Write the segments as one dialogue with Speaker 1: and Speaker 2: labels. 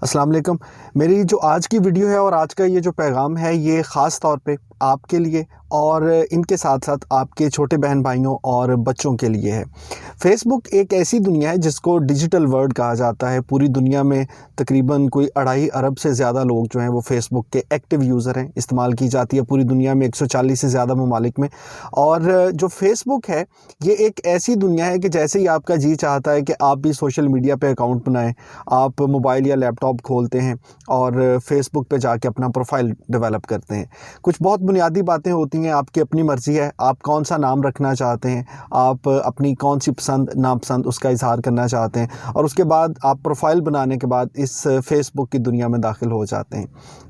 Speaker 1: अस्सलाम वालेकुम। मेरी जो आज की वीडियो है और आज का ये जो पैगाम है ये ख़ास तौर पे आपके लिए और इनके साथ साथ आपके छोटे बहन भाइयों और बच्चों के लिए है। फ़ेसबुक एक ऐसी दुनिया है जिसको डिजिटल वर्ल्ड कहा जाता है। पूरी दुनिया में तकरीबन कोई 2.5 अरब से ज़्यादा लोग जो हैं वो फ़ेसबुक के एक्टिव यूज़र हैं। इस्तेमाल की जाती है पूरी दुनिया में 140 से ज़्यादा ममालिक में। और जो फ़ेसबुक है ये एक ऐसी दुनिया है कि जैसे ही आपका जी चाहता है कि आप भी सोशल मीडिया पे अकाउंट बनाएं, आप मोबाइल या लैपटॉप खोलते हैं और फ़ेसबुक पे जाके अपना प्रोफाइल डेवलप करते हैं। कुछ बहुत बुनियादी बातें होती हैं, आपकी अपनी मर्ज़ी है, आप कौन सा नाम रखना चाहते हैं, आप अपनी कौन सी पसंद नापसंद उसका इज़हार करना चाहते हैं और उसके बाद आप प्रोफाइल बनाने के बाद इस फ़ेसबुक की दुनिया में दाखिल हो जाते हैं।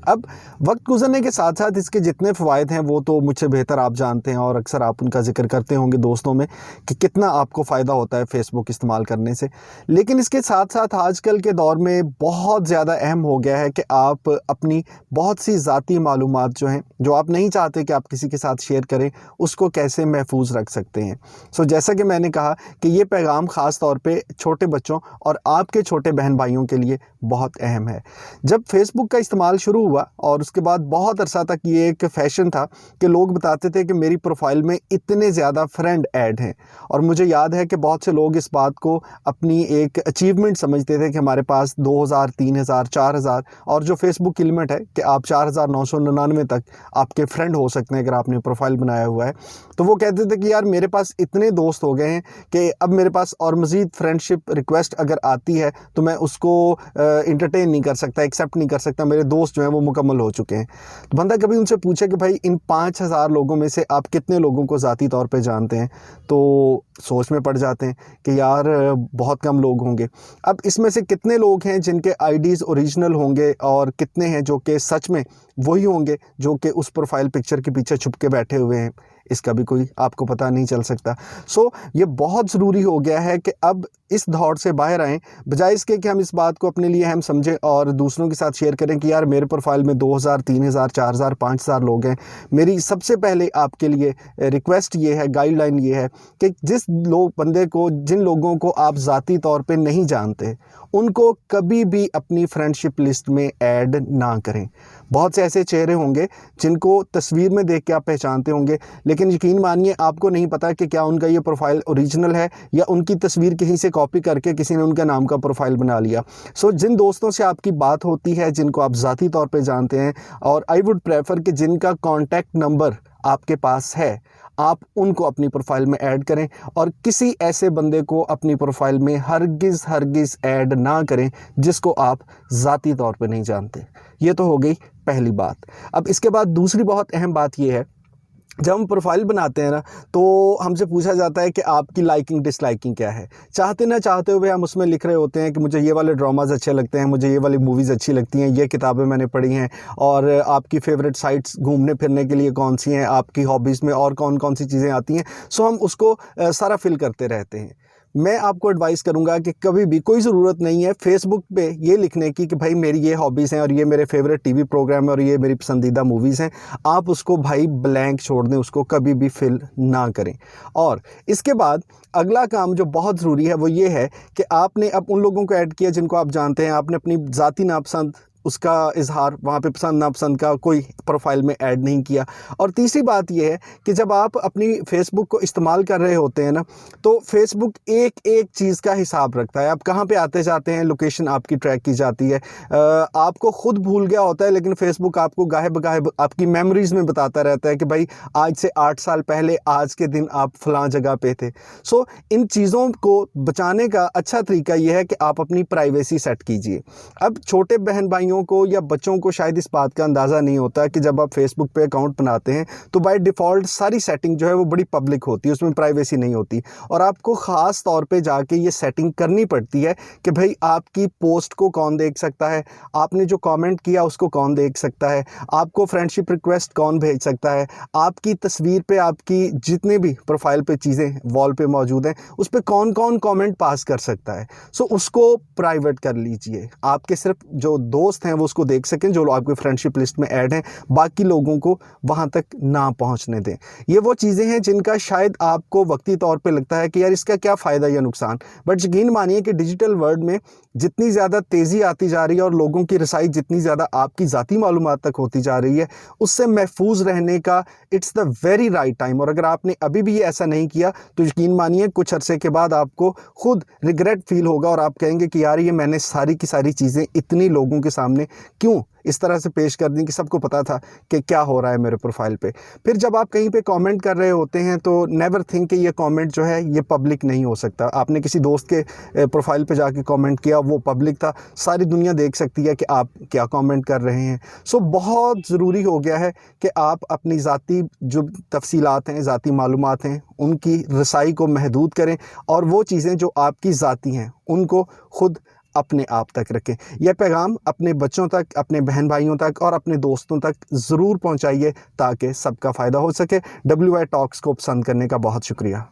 Speaker 1: अब वक्त गुजरने के साथ साथ इसके जितने फ़वाइद हैं वो तो मुझसे बेहतर आप जानते हैं और अक्सर आप उनका ज़िक्र करते होंगे दोस्तों में कि कितना आपको फ़ायदा होता है फ़ेसबुक इस्तेमाल करने से। लेकिन इसके साथ साथ आजकल के दौर में बहुत ज़्यादा अहम हो गया है कि आप अपनी बहुत सी ज़ाती मालूमात जो हैं, जो आप नहीं चाहते कि आप किसी के साथ शेयर करें, उसको कैसे महफूज रख सकते हैं। जैसा कि मैंने कहा कि ये पैगाम ख़ास तौर पे छोटे बच्चों और आपके छोटे बहन भाइयों के लिए बहुत अहम है। जब फ़ेसबुक का इस्तेमाल शुरू हुआ और उसके बाद बहुत अरसा तक ये एक फ़ैशन था कि लोग बताते थे कि मेरी प्रोफाइल में इतने ज़्यादा फ्रेंड ऐड हैं और मुझे याद है कि बहुत से लोग इस बात को अपनी एक अचीवमेंट समझते थे कि हमारे पास 2000, 3000, 4000 और जो फ़ेसबुक की लिमिट है कि आप 4999 तक आपके फ्रेंड हो सकते हैं अगर आपने प्रोफाइल बनाया हुआ है। तो वो कहते थे कि यार मेरे पास इतने दोस्त हो गए हैं कि अब मेरे पास और मज़ीद फ्रेंडशिप रिक्वेस्ट अगर आती है तो मैं उसको इंटरटेन नहीं कर सकता, एक्सेप्ट नहीं कर सकता, मेरे दोस्त जो हैं वो मुकम्मल हो चुके हैं। तो बंदा कभी उनसे पूछे कि भाई इन 5000 लोगों में से आप कितने लोगों को ज़ाती तौर पे जानते हैं, तो सोच में पड़ जाते हैं कि यार बहुत कम लोग होंगे। अब इसमें से कितने लोग हैं जिनके आईडीज़ ओरिजिनल होंगे और कितने हैं जो कि सच में वही होंगे जो कि उस प्रोफाइल पिक्चर के पीछे छुप के बैठे हुए हैं, इसका भी कोई आपको पता नहीं चल सकता। ये बहुत ज़रूरी हो गया है कि अब इस दौर से बाहर आएँ, बजाय इसके कि हम इस बात को अपने लिए अहम समझें और दूसरों के साथ शेयर करें कि यार मेरे प्रोफाइल में 2000, 3000, 4000, 5000 लोग हैं। मेरी सबसे पहले आपके लिए रिक्वेस्ट ये है, गाइडलाइन ये है कि जिन लोगों को आप ज़ाती तौर पे नहीं जानते, उनको कभी भी अपनी फ्रेंडशिप लिस्ट में ऐड ना करें। बहुत से ऐसे चेहरे होंगे जिनको तस्वीर में देख के आप पहचानते होंगे, लेकिन यकीन मानिए आपको नहीं पता कि क्या उनका ये प्रोफाइल ओरिजिनल है या उनकी तस्वीर कहीं से कॉपी करके किसी ने उनका नाम का प्रोफाइल बना लिया। जिन दोस्तों से आपकी बात होती है, जिनको आप ज़ाती तौर पे जानते हैं, और आई वुड प्रेफर कि जिनका कॉन्टैक्ट नंबर आपके पास है, आप उनको अपनी प्रोफाइल में ऐड करें और किसी ऐसे बंदे को अपनी प्रोफाइल में हरगिज़ ऐड ना करें जिसको आप ज़ाती तौर पे नहीं जानते। ये तो हो गई पहली बात। अब इसके बाद दूसरी बहुत अहम बात ये है, जब हम प्रोफाइल बनाते हैं ना तो हमसे पूछा जाता है कि आपकी लाइकिंग डिसलाइकिंग क्या है। चाहते ना चाहते हुए हम उसमें लिख रहे होते हैं कि मुझे ये वाले ड्रामाज अच्छे लगते हैं, मुझे ये वाली मूवीज़ अच्छी लगती हैं, ये किताबें मैंने पढ़ी हैं, और आपकी फेवरेट साइट्स घूमने फिरने के लिए कौन सी हैं, आपकी हॉबीज़ में और कौन कौन सी चीज़ें आती हैं। हम उसको सारा फिल करते रहते हैं। मैं आपको एडवाइस करूंगा कि कभी भी कोई ज़रूरत नहीं है फेसबुक पे ये लिखने की कि भाई मेरी ये हॉबीज़ हैं और ये मेरे फेवरेट टीवी प्रोग्राम है और ये मेरी पसंदीदा मूवीज़ हैं। आप उसको भाई ब्लैंक छोड़ दें, उसको कभी भी फिल ना करें। और इसके बाद अगला काम जो बहुत ज़रूरी है वो ये है कि आपने अब उन लोगों को ऐड किया जिनको आप जानते हैं, आपने अपनी ज़ाती नापसंद उसका इज़हार वहाँ पे पसंद नापसंद का कोई प्रोफाइल में ऐड नहीं किया। और तीसरी बात यह है कि जब आप अपनी फ़ेसबुक को इस्तेमाल कर रहे होते हैं ना, तो फ़ेसबुक एक एक चीज़ का हिसाब रखता है। आप कहाँ पे आते जाते हैं, लोकेशन आपकी ट्रैक की जाती है। आपको खुद भूल गया होता है लेकिन फ़ेसबुक आपको गाहे-बगाहे आपकी मेमोरीज़ में बताता रहता है कि भाई आज से 8 साल पहले आज के दिन आप फ़लाँ जगह पे थे। इन चीज़ों को बचाने का अच्छा तरीका यह है कि आप अपनी प्राइवेसी सेट कीजिए। अब छोटे बहन भाइयों को या बच्चों को शायद इस बात का अंदाज़ा नहीं होता कि जब आप फेसबुक पे अकाउंट बनाते हैं तो बाय डिफ़ॉल्ट सारी सेटिंग जो है वो बड़ी पब्लिक होती है, उसमें प्राइवेसी नहीं होती और आपको ख़ास तौर पे जाके ये सेटिंग करनी पड़ती है कि भाई आपकी पोस्ट को कौन देख सकता है, आपने जो कमेंट किया उसको कौन देख सकता है, आपको फ्रेंडशिप रिक्वेस्ट कौन भेज सकता है, आपकी तस्वीर पे आपकी जितने भी प्रोफाइल पे चीज़ें वॉल पे मौजूद हैं उस पर कौन कौन कमेंट पास कर सकता है। उसको प्राइवेट कर लीजिए। आपके सिर्फ जो दोस्त दोस्त हैं वो उसको देख सकें, जो लोग आपके फ्रेंडशिप लिस्ट में ऐड हैं, बाकी लोगों को वहाँ तक ना पहुँचने दें। ये वो चीज़ें हैं जिनका शायद आपको वक्ती तौर पे लगता है कि यार इसका क्या फ़ायदा या नुकसान, बट यकीन मानिए कि डिजिटल वर्ल्ड में जितनी ज़्यादा तेज़ी आती जा रही है और लोगों की रसाई जितनी ज़्यादा आपकी ज़ाती मालूमात तक होती जा रही है, उससे महफूज रहने का it's the very right time. और अगर आपने अभी भी ऐसा नहीं किया तो यकीन मानिए कुछ अरसे के बाद आपको खुद रिग्रेट फील होगा और आप कहेंगे कि यार ये मैंने सारी की सारी चीज़ें इतनी लोगों के सामने क्यों इस तरह से पेश कर दी कि सबको पता था कि क्या हो रहा है मेरे प्रोफाइल पे। फिर जब आप कहीं पे कमेंट कर रहे होते हैं तो नेवर थिंक कि ये कमेंट जो है ये पब्लिक नहीं हो सकता। आपने किसी दोस्त के प्रोफाइल पे जाके कमेंट किया, वो पब्लिक था, सारी दुनिया देख सकती है कि आप क्या कमेंट कर रहे हैं। सो बहुत ज़रूरी हो गया है कि आप अपनी ज़ाती जो तफसीलात हैं, ज़ाती मालूमात हैं, उनकी रसाई को महदूद करें और वो चीज़ें जो आपकी ज़ाती हैं उनको खुद अपने आप तक रखें। यह पैगाम अपने बच्चों तक, अपने बहन भाइयों तक और अपने दोस्तों तक ज़रूर पहुंचाइए ताकि सबका फ़ायदा हो सके। WI टॉक्स को पसंद करने का बहुत शुक्रिया।